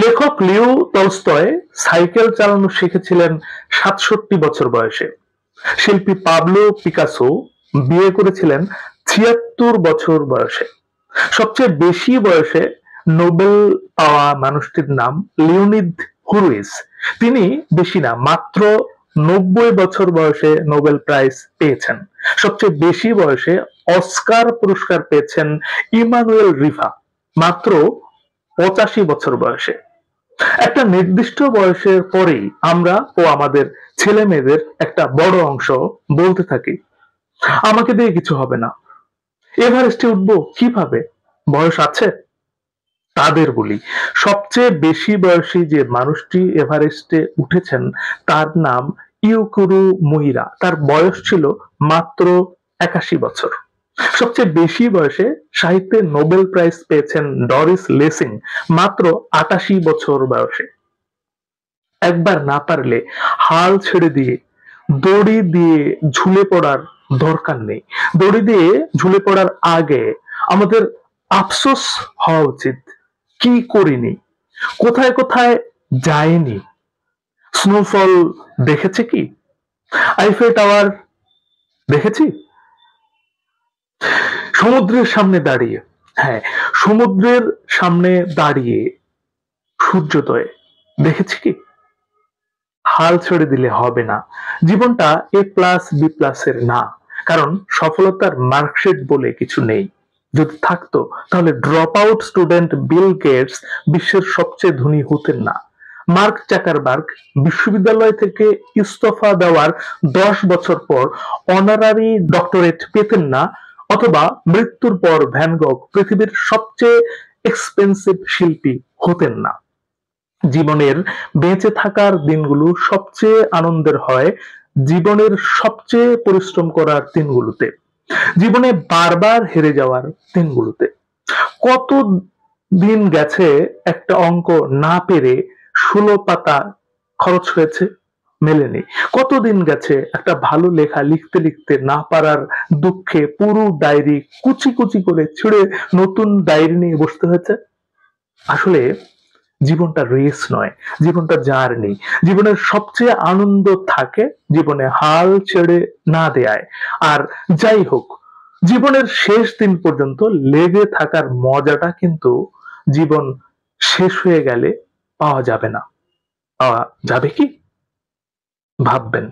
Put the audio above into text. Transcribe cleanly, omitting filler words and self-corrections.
লেখক লিও Tolstoy cycle চালানো শিখেছিলেন ৬৭ বছর বয়সে। শিল্পী পাবলো পিকাসো বিয়ে করেছিলেন ৭৬ বছর বয়সে। সবচেয়ে বেশি বয়সে নোবেল পাওয়া মানুষটির নাম লিওনিদ হুরুইজ। তিনি বেশি না, মাত্র ৯০ বছর বয়সে নোবেল প্রাইজ পেয়েছেন। সবচেয়ে বেশি বয়সে অস্কার পুরস্কার পেয়েছেন ইমানুয়েল রিভা, মাত্র ৮৫ বছর বয়সে। একটা নির্দিষ্ট বয়সের পরেই আমরা ও আমাদের ছেলে মেয়েদের একটা বড় অংশ বলতে থাকি, আমাকে দিয়ে কিছু হবে না, এভারেস্টে উঠবো কিভাবে, বয়স আছে? তাদের বলি, সবচেয়ে বেশি বয়সী যে মানুষটি এভারেস্টে উঠেছেন তার নাম ইউকুরু মুহিরা। তার বয়স ছিল মাত্র ৮১ বছর। সবচেয়ে বেশি বয়সে সাহিত্যে নোবেল প্রাইজ পেয়েছেন ডরিস লেসিং, মাত্র ৮৮ বছর বয়সে। একবার না পারলে হাল ছেড়ে দিয়ে দড়ি দিয়ে ঝুলে পড়ার দরকার নেই। দড়ি দিয়ে ঝুলে পড়ার আগে আমাদের আফসোস হওয়া উচিত, কি করিনি, কোথায় কোথায় যায়নি। স্নোফল দেখেছে কি? আইফেল টাওয়ার দেখেছি? সমুদ্রের সামনে দাঁড়িয়ে, হ্যাঁ, সমুদ্রের সামনে দাঁড়িয়ে সূর্যোদয় দেখেছি কি? হাল ছেড়ে দিলে হবে না। জীবনটা A+B+ এর না, কারণ সফলতার মার্কশিট বলে কিছু নেই। যদি থাকতো তাহলে drop out student Bill Gates বিশ্বের সবচেয়ে ধনী হতেন না। মার্ক জাকারবার্গ বিশ্ববিদ্যালয় থেকে ইস্তফা দেওয়ার ১০ বছর পর অনারারি ডক্টরেট পেতেন না, অথবা মৃত্যুর পর ভ্যান গগ পৃথিবীর সবচেয়ে এক্সপেন্সিভ শিল্পী হতেন না। জীবনের বেঁচে থাকার দিনগুলো সবচেয়ে আনন্দের হয় জীবনের সবচেয়ে পরিশ্রম করার দিনগুলোতে, জীবনে বারবার হেরে যাওয়ার দিনগুলোতে। কত দিন গেছে একটা অঙ্ক না পেরে ১৬ পাতা খরচ হয়েছে, মেলেনি। কতদিন গেছে একটা ভালো লেখা লিখতে লিখতে না পারার দুঃখে পুরো ডায়েরি কুচি কুচি করে ছিঁড়ে নতুন ডায়েরি নিয়ে বসতে হয়েছে। আসলে জীবনটা রেস নয়, জীবনটা জার্নি। জীবনের সবচেয়ে আনন্দ থাকে জীবনে হাল ছেড়ে না দেয়ায়। আর যাই হোক, জীবনের শেষ দিন পর্যন্ত লেগে থাকার মজাটা কিন্তু জীবন শেষ হয়ে গেলে পাওয়া যাবে না। পাওয়া যাবে কি? ভাববেন।